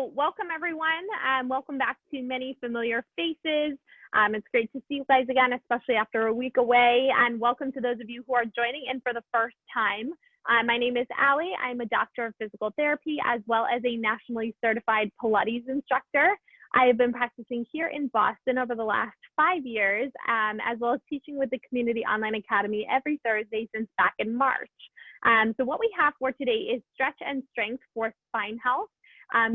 So welcome everyone. Welcome back to Many Familiar Faces. It's great to see you guys again, especially after a week away. And welcome to those of you who are joining in for the first time. My name is Allie. I'm a doctor of physical therapy as well as a nationally certified Pilates instructor. I have been practicing here in Boston over the last 5 years, as well as teaching with the Community Online Academy every Thursday since back in March. So what we have for today is stretch and strength for spine health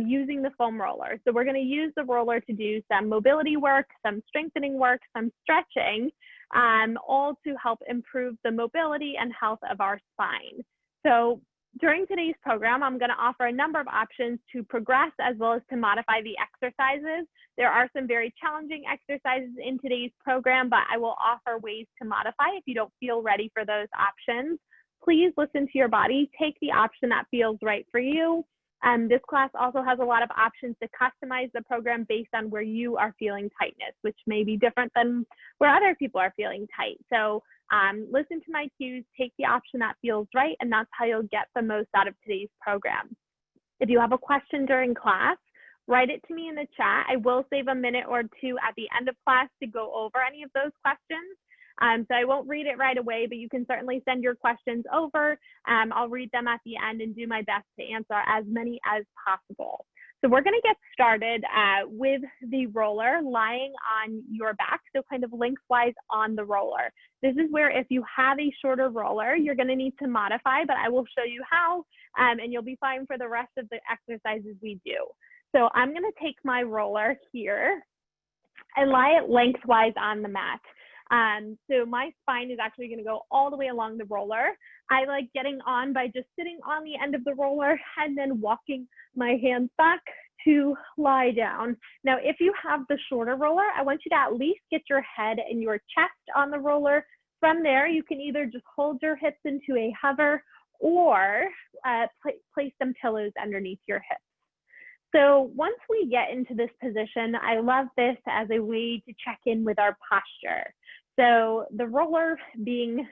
using the foam roller. So we're going to use the roller to do some mobility work, some strengthening work, some stretching, all to help improve the mobility and health of our spine. So during today's program, I'm going to offer a number of options to progress as well as to modify the exercises. There are some very challenging exercises in today's program, but I will offer ways to modify if you don't feel ready for those options. Please listen to your body, take the option that feels right for you. This class also has a lot of options to customize the program based on where you are feeling tightness, which may be different than where other people are feeling tight. So listen to my cues, take the option that feels right, and that's how you'll get the most out of today's program. If you have a question during class, write it to me in the chat. I will save a minute or two at the end of class to go over any of those questions. So I won't read it right away, but you can certainly send your questions over. I'll read them at the end and do my best to answer as many as possible. So we're going to get started with the roller lying on your back, so kind of lengthwise on the roller. This is where if you have a shorter roller, you're going to need to modify, but I will show you how, and you'll be fine for the rest of the exercises we do. So I'm going to take my roller here and lie it lengthwise on the mat. So my spine is actually going to go all the way along the roller. I like getting on by just sitting on the end of the roller and then walking my hands back to lie down. Now, if you have the shorter roller, I want you to at least get your head and your chest on the roller. From there, you can either just hold your hips into a hover or place some pillows underneath your hips. So once we get into this position, I love this as a way to check in with our posture. So the roller being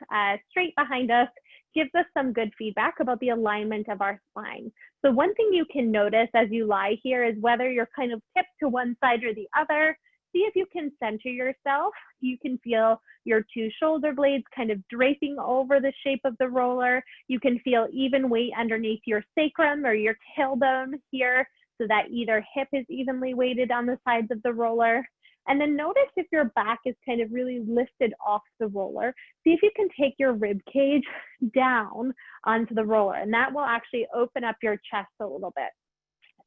straight behind us gives us some good feedback about the alignment of our spine. So one thing you can notice as you lie here is whether you're kind of tipped to one side or the other. See if you can center yourself. You can feel your two shoulder blades kind of draping over the shape of the roller. You can feel even weight underneath your sacrum or your tailbone here, so that either hip is evenly weighted on the sides of the roller. And then notice if your back is kind of really lifted off the roller. See if you can take your rib cage down onto the roller, and that will actually open up your chest a little bit.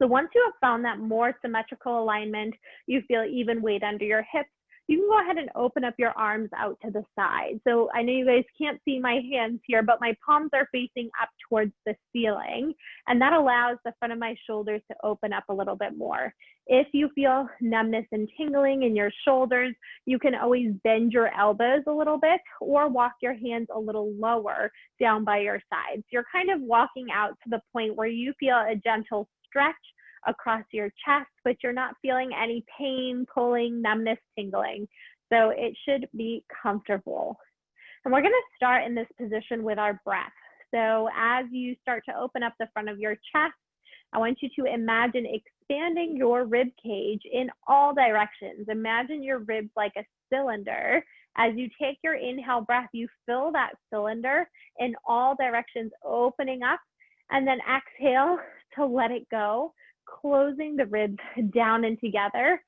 So once you have found that more symmetrical alignment, you feel even weight under your hips, you can go ahead and open up your arms out to the side. So I know you guys can't see my hands here, but my palms are facing up towards the ceiling, and that allows the front of my shoulders to open up a little bit more. If you feel numbness and tingling in your shoulders, you can always bend your elbows a little bit or walk your hands a little lower down by your sides. You're kind of walking out to the point where you feel a gentle stretch across your chest, but you're not feeling any pain, pulling, numbness, tingling. So it should be comfortable. And we're going to start in this position with our breath. So as you start to open up the front of your chest, I want you to imagine expanding your rib cage in all directions. Imagine your ribs like a cylinder. As you take your inhale breath, you fill that cylinder in all directions, opening up, and then exhale to let it go, closing the ribs down and together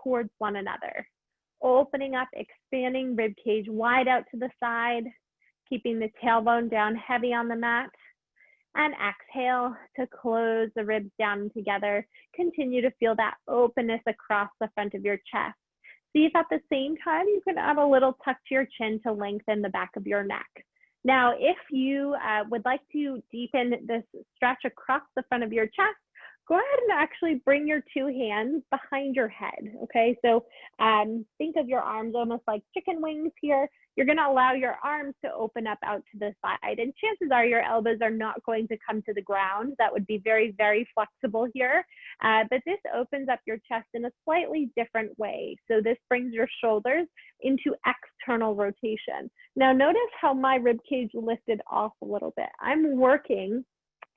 towards one another. Opening up, expanding rib cage wide out to the side, keeping the tailbone down heavy on the mat, and exhale to close the ribs down together. Continue to feel that openness across the front of your chest. See if at the same time you can add a little tuck to your chin to lengthen the back of your neck. Now, if you would like to deepen this stretch across the front of your chest, go ahead and actually bring your two hands behind your head, okay? So think of your arms almost like chicken wings here. You're gonna allow your arms to open up out to the side, and chances are your elbows are not going to come to the ground. That would be very, very flexible here. But this opens up your chest in a slightly different way. So this brings your shoulders into external rotation. Now notice how my rib cage lifted off a little bit. I'm working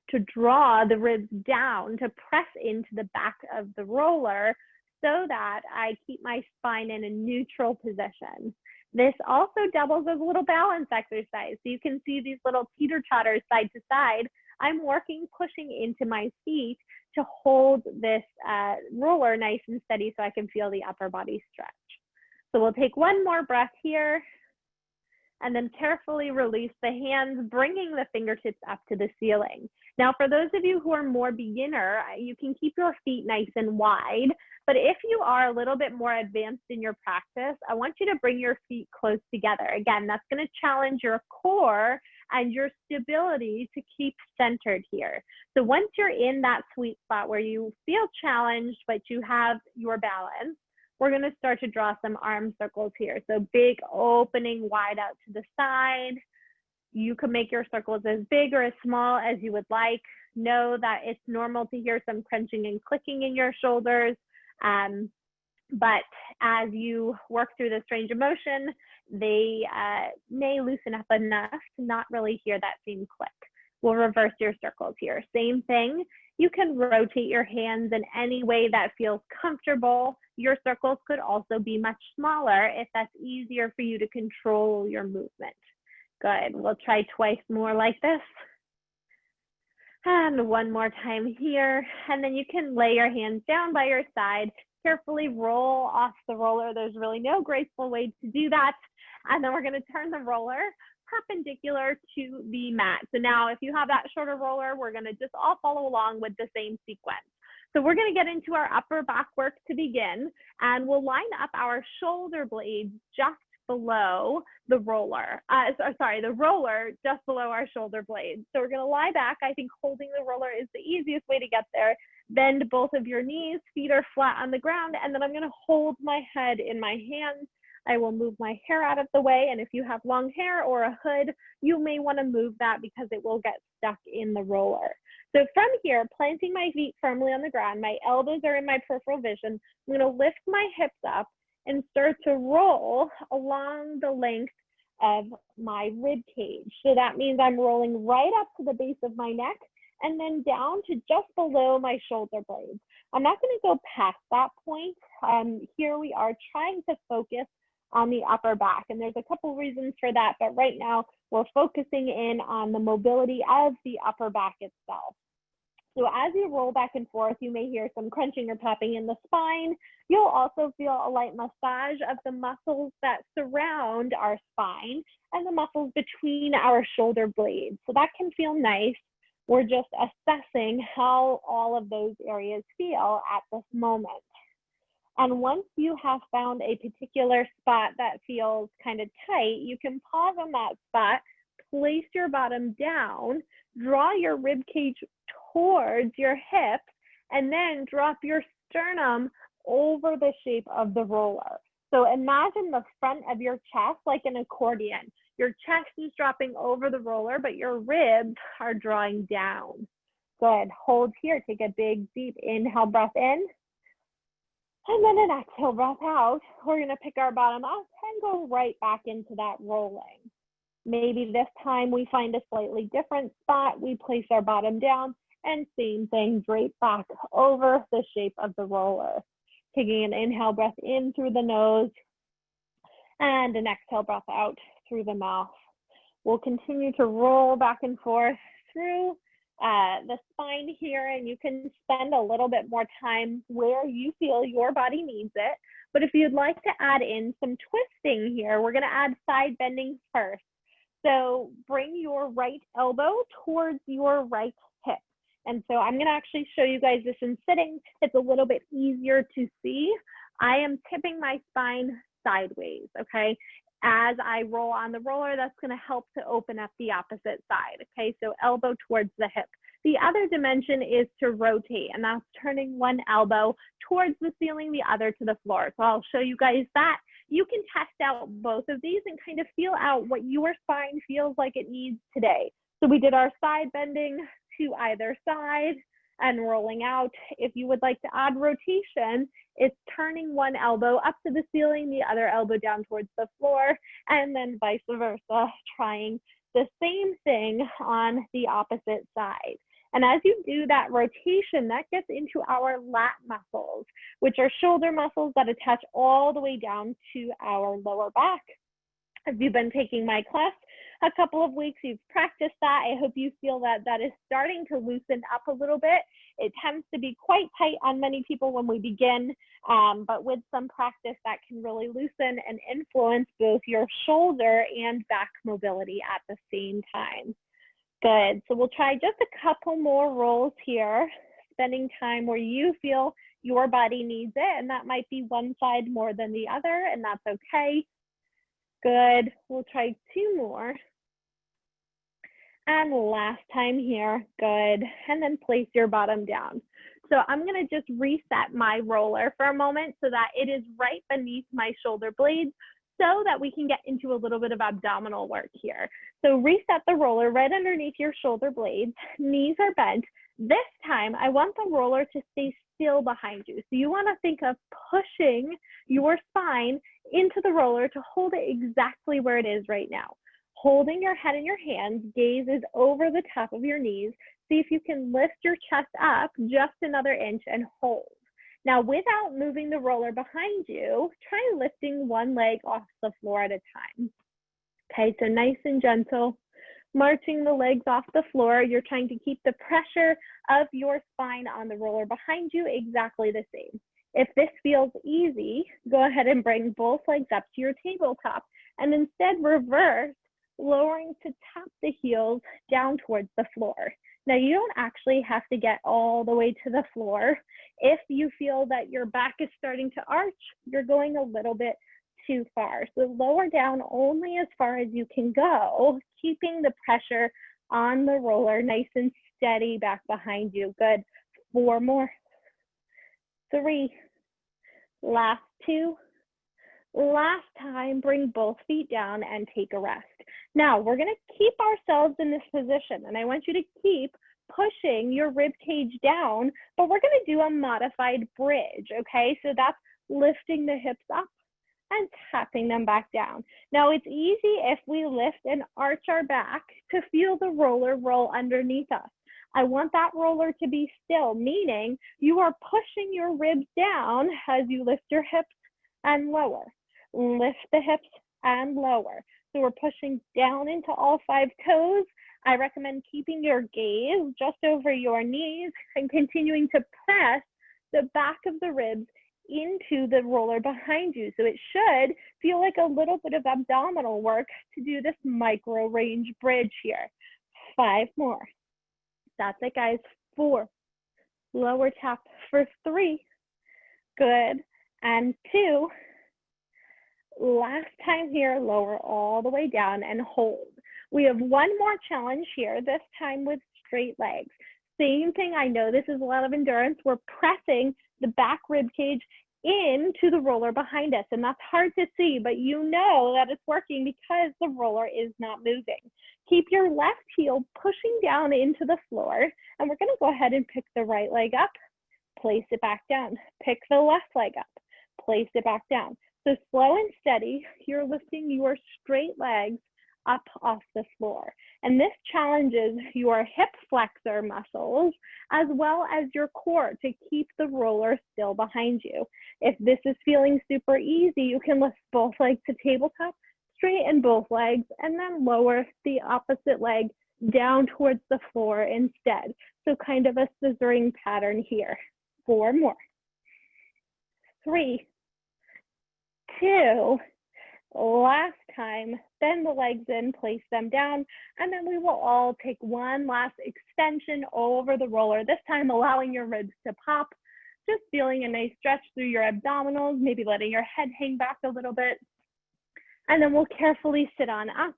to draw the ribs down, to press into the back of the roller so that I keep my spine in a neutral position. This also doubles as a little balance exercise. So you can see these little teeter-totters side to side. I'm working, pushing into my feet to hold this roller nice and steady so I can feel the upper body stretch. So we'll take one more breath here and then carefully release the hands, bringing the fingertips up to the ceiling. Now, for those of you who are more beginner, you can keep your feet nice and wide, but if you are a little bit more advanced in your practice, I want you to bring your feet close together. Again, that's going to challenge your core and your stability to keep centered here. So once you're in that sweet spot where you feel challenged, but you have your balance, we're going to start to draw some arm circles here. So big opening wide out to the side. You can make your circles as big or as small as you would like. Know that it's normal to hear some crunching and clicking in your shoulders. But as you work through this range of motion, they may loosen up enough to not really hear that same click. We'll reverse your circles here. Same thing. You can rotate your hands in any way that feels comfortable. Your circles could also be much smaller if that's easier for you to control your movement. Good. We'll try twice more like this. And one more time here. And then you can lay your hands down by your side. Carefully roll off the roller. There's really no graceful way to do that. And then we're going to turn the roller perpendicular to the mat. So now if you have that shorter roller, we're going to just all follow along with the same sequence. So we're going to get into our upper back work to begin, and we'll line up our shoulder blades just below the roller. The roller just below our shoulder blades. So we're going to lie back. I think holding the roller is the easiest way to get there. Bend both of your knees, feet are flat on the ground, and then I'm going to hold my head in my hands. I will move my hair out of the way, and if you have long hair or a hood, you may want to move that because it will get stuck in the roller. So from here, planting my feet firmly on the ground, my elbows are in my peripheral vision. I'm going to lift my hips up and start to roll along the length of my rib cage. So that means I'm rolling right up to the base of my neck and then down to just below my shoulder blades. I'm not going to go past that point. Here we are trying to focus on the upper back, and there's a couple reasons for that, but right now we're focusing in on the mobility of the upper back itself. So as you roll back and forth, you may hear some crunching or popping in the spine. You'll also feel a light massage of the muscles that surround our spine and the muscles between our shoulder blades. So that can feel nice. We're just assessing how all of those areas feel at this moment. And once you have found a particular spot that feels kind of tight, you can pause on that spot, place your bottom down, draw your rib cage towards your hips, and then drop your sternum over the shape of the roller. So imagine the front of your chest like an accordion. Your chest is dropping over the roller, but your ribs are drawing down. Good. Hold here. Take a big, deep inhale, breath in. And then an exhale, breath out. We're going to pick our bottom up and go right back into that rolling. Maybe this time we find a slightly different spot. We place our bottom down and same thing, drape back over the shape of the roller. Taking an inhale breath in through the nose and an exhale breath out through the mouth. We'll continue to roll back and forth through the spine here, and you can spend a little bit more time where you feel your body needs it. But if you'd like to add in some twisting here, we're going to add side bending first. So bring your right elbow towards your right hip. And so I'm going to actually show you guys this in sitting. It's a little bit easier to see. I am tipping my spine sideways, okay? As I roll on the roller, that's going to help to open up the opposite side, okay? So elbow towards the hip. The other dimension is to rotate, and that's turning one elbow towards the ceiling, the other to the floor. So I'll show you guys that. You can test out both of these and kind of feel out what your spine feels like it needs today. So we did our side bending to either side and rolling out. If you would like to add rotation, it's turning one elbow up to the ceiling, the other elbow down towards the floor, and then vice versa, trying the same thing on the opposite side. And as you do that rotation, that gets into our lat muscles, which are shoulder muscles that attach all the way down to our lower back. If you've been taking my class a couple of weeks, you've practiced that. I hope you feel that that is starting to loosen up a little bit. It tends to be quite tight on many people when we begin, but with some practice that can really loosen and influence both your shoulder and back mobility at the same time. Good, so we'll try just a couple more rolls here, spending time where you feel your body needs it, and that might be one side more than the other, and that's okay. Good, we'll try 2 more. And last time here, good. And then place your bottom down. So I'm gonna just reset my roller for a moment so that it is right beneath my shoulder blades so that we can get into a little bit of abdominal work here. So reset the roller right underneath your shoulder blades, knees are bent. This time, I want the roller to stay still behind you. So you wanna think of pushing your spine into the roller to hold it exactly where it is right now. Holding your head in your hands, gaze is over the top of your knees. See if you can lift your chest up just another inch and hold. Now, without moving the roller behind you, try lifting one leg off the floor at a time. Okay, so nice and gentle, marching the legs off the floor. You're trying to keep the pressure of your spine on the roller behind you exactly the same. If this feels easy, go ahead and bring both legs up to your tabletop and instead reverse, lowering to tap the heels down towards the floor. Now, you don't actually have to get all the way to the floor. If you feel that your back is starting to arch, you're going a little bit too far. So lower down only as far as you can go, keeping the pressure on the roller nice and steady back behind you. Good. 4 more. 3. Last 2. Last time, bring both feet down and take a rest. Now, we're gonna keep ourselves in this position, and I want you to keep pushing your rib cage down, but we're gonna do a modified bridge, okay? So that's lifting the hips up and tapping them back down. Now, it's easy if we lift and arch our back to feel the roller roll underneath us. I want that roller to be still, meaning you are pushing your ribs down as you lift your hips and lower. Lift the hips and lower. So we're pushing down into all 5 toes. I recommend keeping your gaze just over your knees and continuing to press the back of the ribs into the roller behind you. So it should feel like a little bit of abdominal work to do this micro range bridge here. 5 more. That's it, guys. 4. Lower tap for 3. Good. And 2. Last time here, lower all the way down and hold. We have one more challenge here, this time with straight legs. Same thing, I know this is a lot of endurance. We're pressing the back rib cage into the roller behind us, and that's hard to see, but you know that it's working because the roller is not moving. Keep your left heel pushing down into the floor, and we're gonna go ahead and pick the right leg up, place it back down, pick the left leg up, place it back down. So slow and steady, you're lifting your straight legs up off the floor. And this challenges your hip flexor muscles as well as your core to keep the roller still behind you. If this is feeling super easy, you can lift both legs to tabletop, straighten both legs, and then lower the opposite leg down towards the floor instead. So kind of a scissoring pattern here. 4 more. 3, 2, last time, bend the legs in, place them down, and then we will all take one last extension over the roller, this time allowing your ribs to pop, just feeling a nice stretch through your abdominals, maybe letting your head hang back a little bit. And then we'll carefully sit on up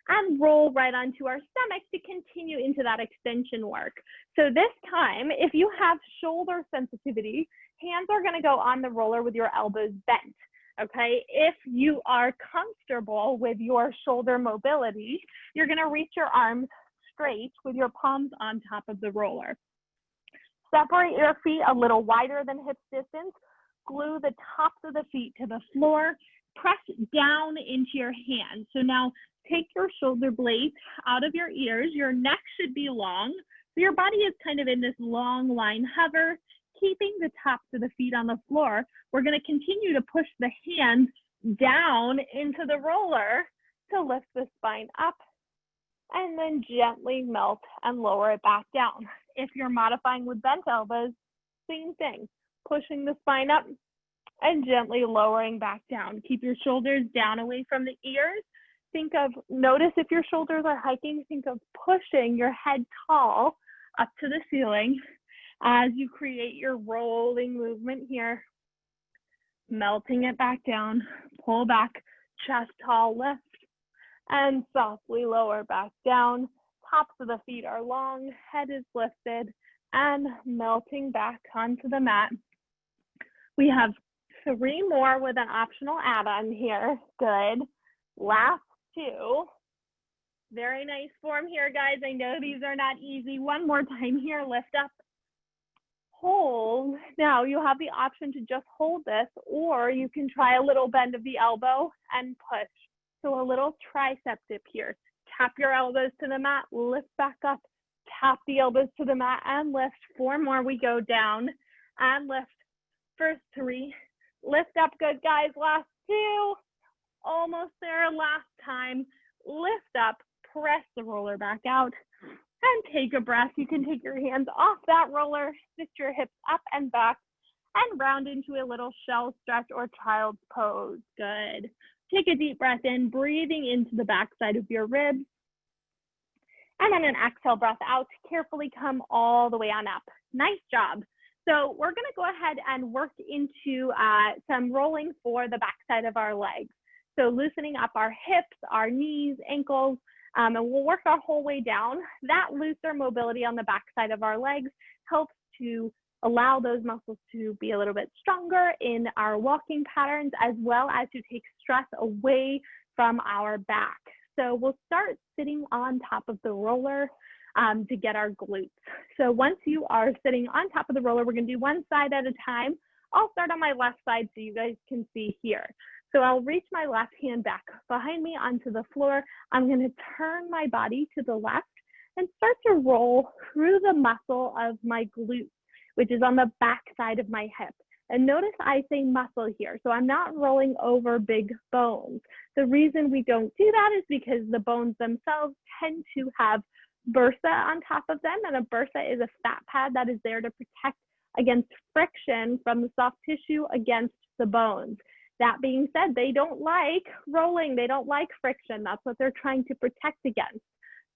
and roll right onto our stomach to continue into that extension work. So this time, if you have shoulder sensitivity, hands are gonna go on the roller with your elbows bent. Okay, if you are comfortable with your shoulder mobility, you're gonna reach your arms straight with your palms on top of the roller. Separate your feet a little wider than hip distance, glue the tops of the feet to the floor, press down into your hands. So now take your shoulder blades out of your ears, your neck should be long, So your body is kind of in this long line hover, keeping the tops of the feet on the floor. We're going to continue to push the hands down into the roller to lift the spine up, and then gently melt and lower it back down. If you're modifying with bent elbows, same thing, pushing the spine up and gently lowering back down. Keep your shoulders down away from the ears. Notice if your shoulders are hiking, think of pushing your head tall up to the ceiling as you create your rolling movement here. Melting it back down, pull back, chest tall, lift, and softly lower back down. Tops of the feet are long, head is lifted, and melting back onto the mat. We have 3 more with an optional add-on here. Good. Last 2. Very nice form here, guys. I know these are not easy. One more time here, lift up, hold. Now you have the option to just hold this, or you can try a little bend of the elbow and push. So a little tricep dip here. Tap your elbows to the mat, lift back up, tap the elbows to the mat and lift. 4 more, we go down and lift. First 3, lift up, good guys. Last 2, almost there, last time. Lift up, press the roller back out, and take a breath. You can take your hands off that roller, lift your hips up and back, and round into a little shell stretch or child's pose. Good. Take a deep breath in, breathing into the backside of your ribs. And then an exhale breath out. Carefully come all the way on up. Nice job. So we're going to go ahead and work into some rolling for the backside of our legs. So loosening up our hips, our knees, ankles, and we'll work our whole way down. That looser mobility on the backside of our legs helps to allow those muscles to be a little bit stronger in our walking patterns, as well as to take stress away from our back. So we'll start sitting on top of the roller to get our glutes. So once you are sitting on top of the roller, we're going to do one side at a time. I'll start on my left side so you guys can see here. So I'll reach my left hand back behind me onto the floor. I'm going to turn my body to the left and start to roll through the muscle of my glutes, which is on the back side of my hip. And notice I say muscle here, so I'm not rolling over big bones. The reason we don't do that is because the bones themselves tend to have bursa on top of them, and a bursa is a fat pad that is there to protect against friction from the soft tissue against the bones. That being said, they don't like rolling, they don't like friction. That's what they're trying to protect against.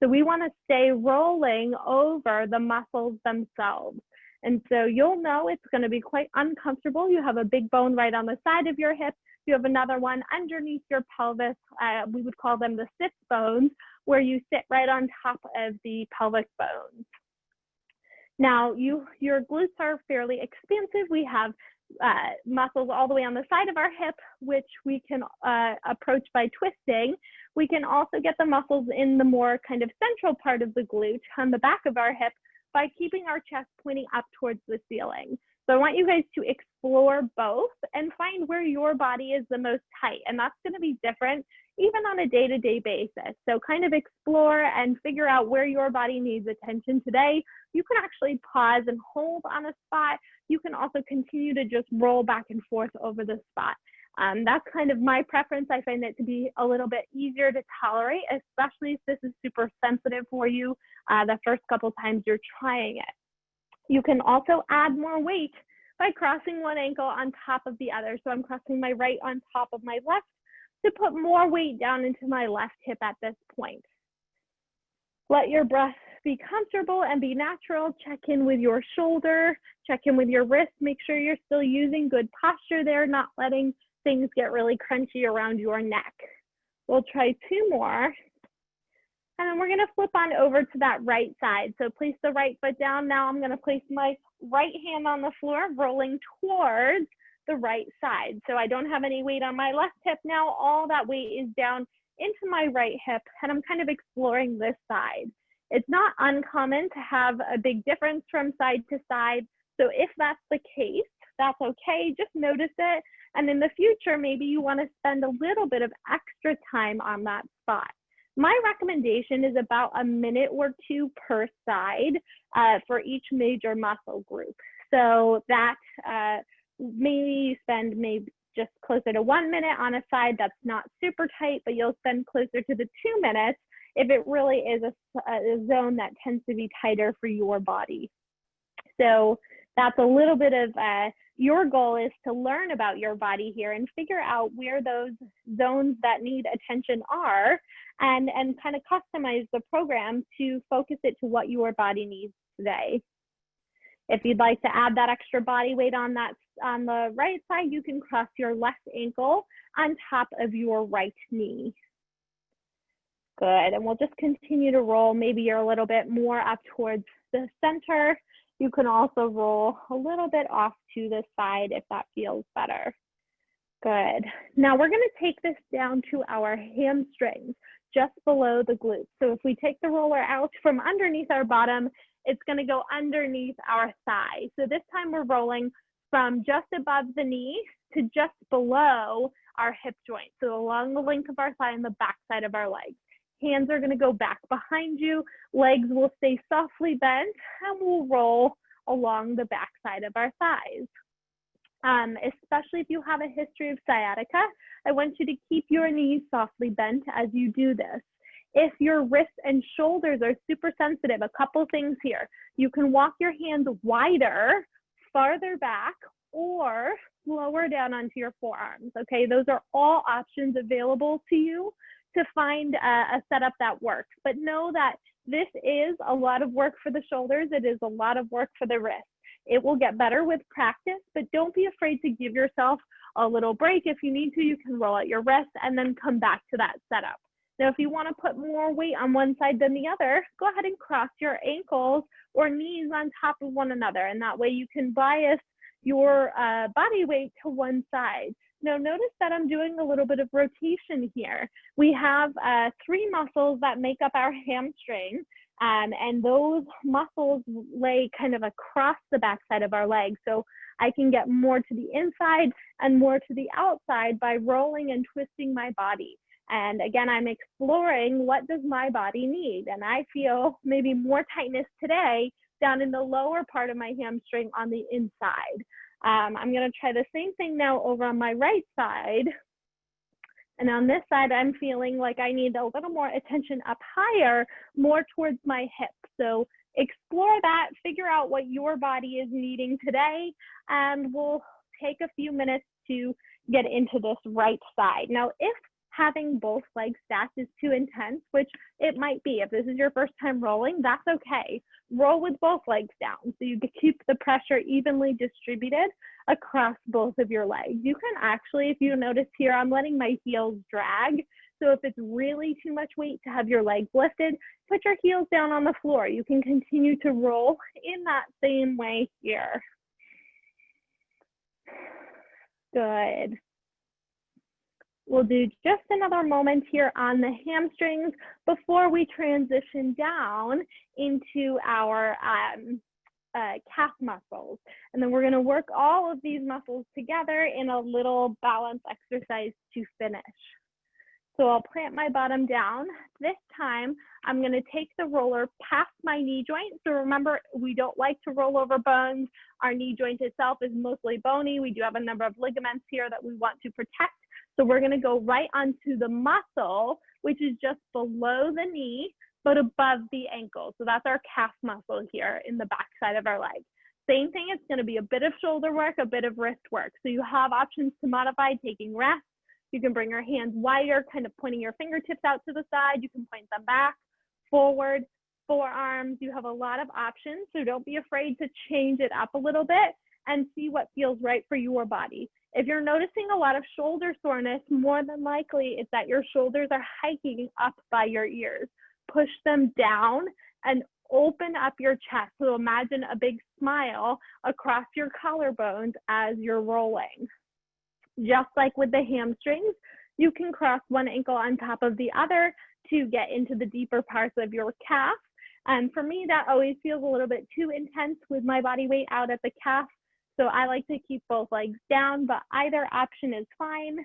So we want to stay rolling over the muscles themselves. And so you'll know it's going to be quite uncomfortable. You have a big bone right on the side of your hip. You have another one underneath your pelvis. We would call them the sit bones, where you sit right on top of the pelvic bones. Now, your glutes are fairly expansive. We have muscles all the way on the side of our hip, which we can approach by twisting. We can also get the muscles in the more kind of central part of the glute on the back of our hip by keeping our chest pointing up towards the ceiling. So I want you guys to explore both and find where your body is the most tight. And that's going to be different even on a day-to-day basis. So kind of explore and figure out where your body needs attention today. You can actually pause and hold on a spot. You can also continue to just roll back and forth over the spot. That's kind of my preference. I find it to be a little bit easier to tolerate, especially if this is super sensitive for you the first couple times you're trying it. You can also add more weight by crossing one ankle on top of the other. So I'm crossing my right on top of my left to put more weight down into my left hip at this point. Let your breath be comfortable and be natural. Check in with your shoulder, check in with your wrist. Make sure you're still using good posture there, not letting things get really crunchy around your neck. We'll try 2 more. And then we're going to flip on over to that right side. So place the right foot down. Now I'm going to place my right hand on the floor, rolling towards the right side. So I don't have any weight on my left hip now. All that weight is down into my right hip, and I'm kind of exploring this side. It's not uncommon to have a big difference from side to side. So if that's the case, that's okay. Just notice it. And in the future, maybe you want to spend a little bit of extra time on that spot. My recommendation is about a minute or two per side for each major muscle group. So that maybe you spend maybe just closer to 1 minute on a side that's not super tight, but you'll spend closer to the 2 minutes if it really is a zone that tends to be tighter for your body. So that's a little bit of your goal is to learn about your body here and figure out where those zones that need attention are and kind of customize the program to focus it to what your body needs today. If you'd like to add that extra body weight on the right side, you can cross your left ankle on top of your right knee. Good, and we'll just continue to roll. Maybe you're a little bit more up towards the center. You can also roll a little bit off to the side if that feels better. Good. Now we're going to take this down to our hamstrings, just below the glutes. So if we take the roller out from underneath our bottom, it's going to go underneath our thigh. So this time we're rolling from just above the knee to just below our hip joint. So along the length of our thigh and the back side of our legs. Hands are going to go back behind you. Legs will stay softly bent and we'll roll along the back side of our thighs. Especially if you have a history of sciatica, I want you to keep your knees softly bent as you do this. If your wrists and shoulders are super sensitive, a couple things here. You can walk your hands wider, farther back, or lower down onto your forearms, okay? Those are all options available to you to find a setup that works. But know that this is a lot of work for the shoulders. It is a lot of work for the wrists. It will get better with practice, but don't be afraid to give yourself a little break. If you need to, you can roll out your wrist and then come back to that setup. Now, if you want to put more weight on one side than the other, go ahead and cross your ankles or knees on top of one another. And that way you can bias your body weight to one side. Now, notice that I'm doing a little bit of rotation here. We have 3 muscles that make up our hamstring, and those muscles lay kind of across the backside of our legs. So I can get more to the inside and more to the outside by rolling and twisting my body. And again, I'm exploring what does my body need. And I feel maybe more tightness today down in the lower part of my hamstring on the inside. I'm going to try the same thing now over on my right side. And on this side, I'm feeling like I need a little more attention up higher, more towards my hips. So explore that, figure out what your body is needing today, and we'll take a few minutes to get into this right side. Now, if having both legs stacked is too intense, which it might be. If this is your first time rolling, that's okay. Roll with both legs down so you can keep the pressure evenly distributed across both of your legs. You can actually, if you notice here, I'm letting my heels drag. So if it's really too much weight to have your legs lifted, put your heels down on the floor. You can continue to roll in that same way here. Good. We'll do just another moment here on the hamstrings before we transition down into our calf muscles. And then we're going to work all of these muscles together in a little balance exercise to finish. So I'll plant my bottom down. This time, I'm going to take the roller past my knee joint. So remember, we don't like to roll over bones. Our knee joint itself is mostly bony. We do have a number of ligaments here that we want to protect. So we're going to go right onto the muscle, which is just below the knee, but above the ankle. So that's our calf muscle here in the back side of our leg. Same thing, it's going to be a bit of shoulder work, a bit of wrist work. So you have options to modify, taking rest. You can bring your hands wider, kind of pointing your fingertips out to the side. You can point them back, forward, forearms. You have a lot of options. So don't be afraid to change it up a little bit and see what feels right for your body. If you're noticing a lot of shoulder soreness, more than likely it's that your shoulders are hiking up by your ears. Push them down and open up your chest. So imagine a big smile across your collarbones as you're rolling. Just like with the hamstrings, you can cross one ankle on top of the other to get into the deeper parts of your calf. And for me, that always feels a little bit too intense with my body weight out at the calf. So I like to keep both legs down, but either option is fine.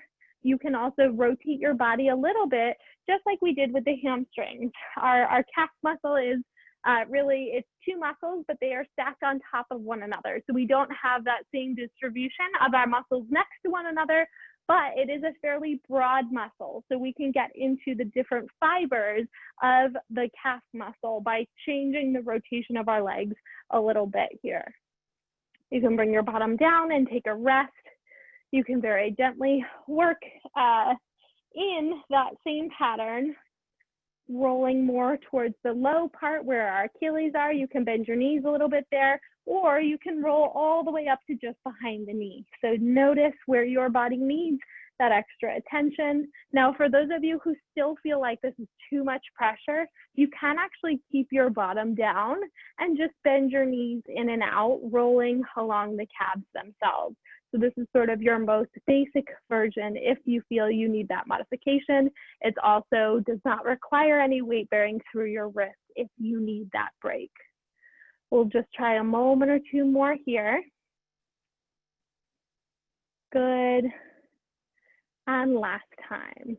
you can also rotate your body a little bit, just like we did with the hamstrings. Our calf muscle is really, it's two muscles, but they are stacked on top of one another. So we don't have that same distribution of our muscles next to one another, but it is a fairly broad muscle. So we can get into the different fibers of the calf muscle by changing the rotation of our legs a little bit here. You can bring your bottom down and take a rest. You can very gently work in that same pattern, rolling more towards the low part where our Achilles are. You can bend your knees a little bit there, or you can roll all the way up to just behind the knee. So notice where your body needs that extra attention. Now, for those of you who still feel like this is too much pressure, you can actually keep your bottom down and just bend your knees in and out, rolling along the calves themselves. So this is sort of your most basic version if you feel you need that modification. It also does not require any weight bearing through your wrist if you need that break. We'll just try a moment or two more here. Good. And last time.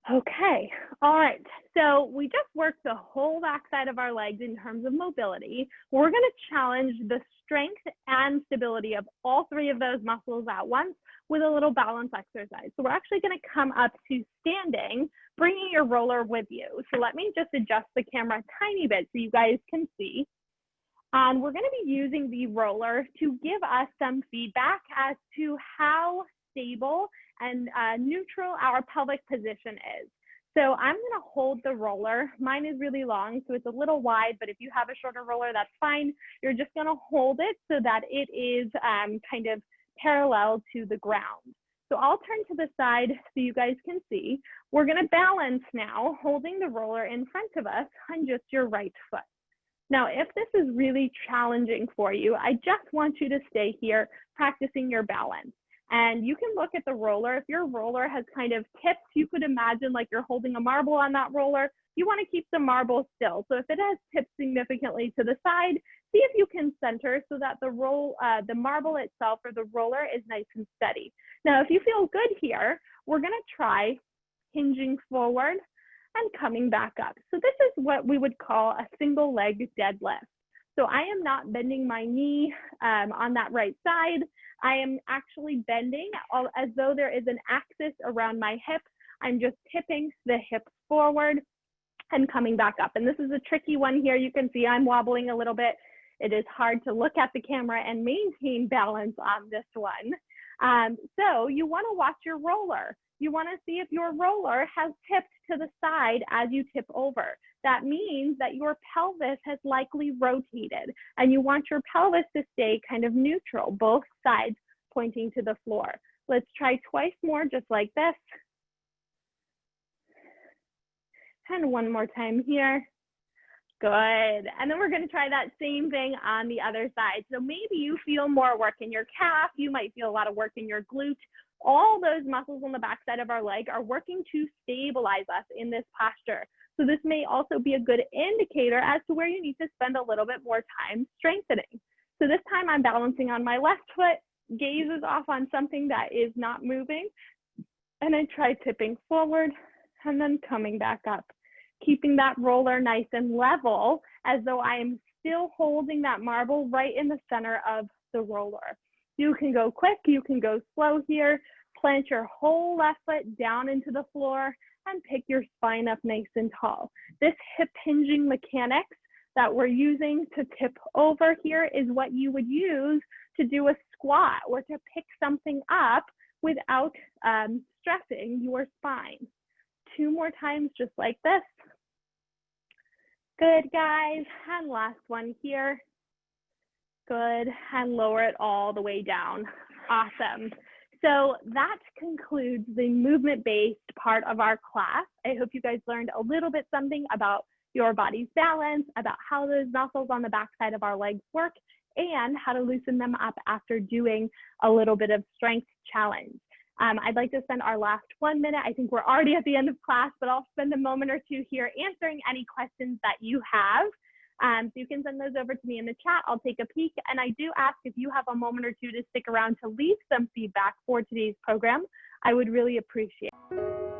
Okay, all right, so we just worked the whole backside of our legs in terms of mobility. We're gonna challenge the strength and stability of all three of those muscles at once with a little balance exercise. So we're actually gonna come up to standing, bringing your roller with you. So let me just adjust the camera a tiny bit so you guys can see. And we're gonna be using the roller to give us some feedback as to how stable and neutral our pelvic position is. So I'm gonna hold the roller. Mine is really long, so it's a little wide, but if you have a shorter roller, that's fine. You're just gonna hold it so that it is kind of parallel to the ground. So I'll turn to the side so you guys can see. We're gonna balance now, holding the roller in front of us on just your right foot. Now, if this is really challenging for you, I just want you to stay here practicing your balance. And you can look at the roller. If your roller has kind of tipped, you could imagine like you're holding a marble on that roller. You want to keep the marble still. So if it has tipped significantly to the side, see if you can center so that the marble itself or the roller is nice and steady. Now, if you feel good here, we're going to try hinging forward and coming back up. So this is what we would call a single leg deadlift. So I am not bending my knee on that right side. I am actually bending as though there is an axis around my hip. I'm just tipping the hips forward and coming back up. And this is a tricky one here. You can see I'm wobbling a little bit. It is hard to look at the camera and maintain balance on this one. So you want to watch your roller. You want to see if your roller has tipped to the side as you tip over. That means that your pelvis has likely rotated, and you want your pelvis to stay kind of neutral, both sides pointing to the floor. Let's try twice more, just like this. And one more time here. Good. And then we're going to try that same thing on the other side. So maybe you feel more work in your calf. You might feel a lot of work in your glute. All those muscles on the backside of our leg are working to stabilize us in this posture. So this may also be a good indicator as to where you need to spend a little bit more time strengthening. So this time I'm balancing on my left foot, gaze is off on something that is not moving, and I try tipping forward and then coming back up, keeping that roller nice and level as though I am still holding that marble right in the center of the roller. You can go quick, you can go slow here, plant your whole left foot down into the floor and pick your spine up nice and tall. This hip hinging mechanics that we're using to tip over here is what you would use to do a squat or to pick something up without stressing your spine. 2 more times just like this. Good, guys. And last one here. Good, and lower it all the way down. Awesome. So that concludes the movement-based part of our class. I hope you guys learned a little bit something about your body's balance, about how those muscles on the backside of our legs work, and how to loosen them up after doing a little bit of strength challenge. I'd like to spend our last 1 minute. I think we're already at the end of class, but I'll spend a moment or two here answering any questions that you have. So you can send those over to me in the chat. I'll take a peek. And I do ask if you have a moment or two to stick around to leave some feedback for today's program. I would really appreciate it.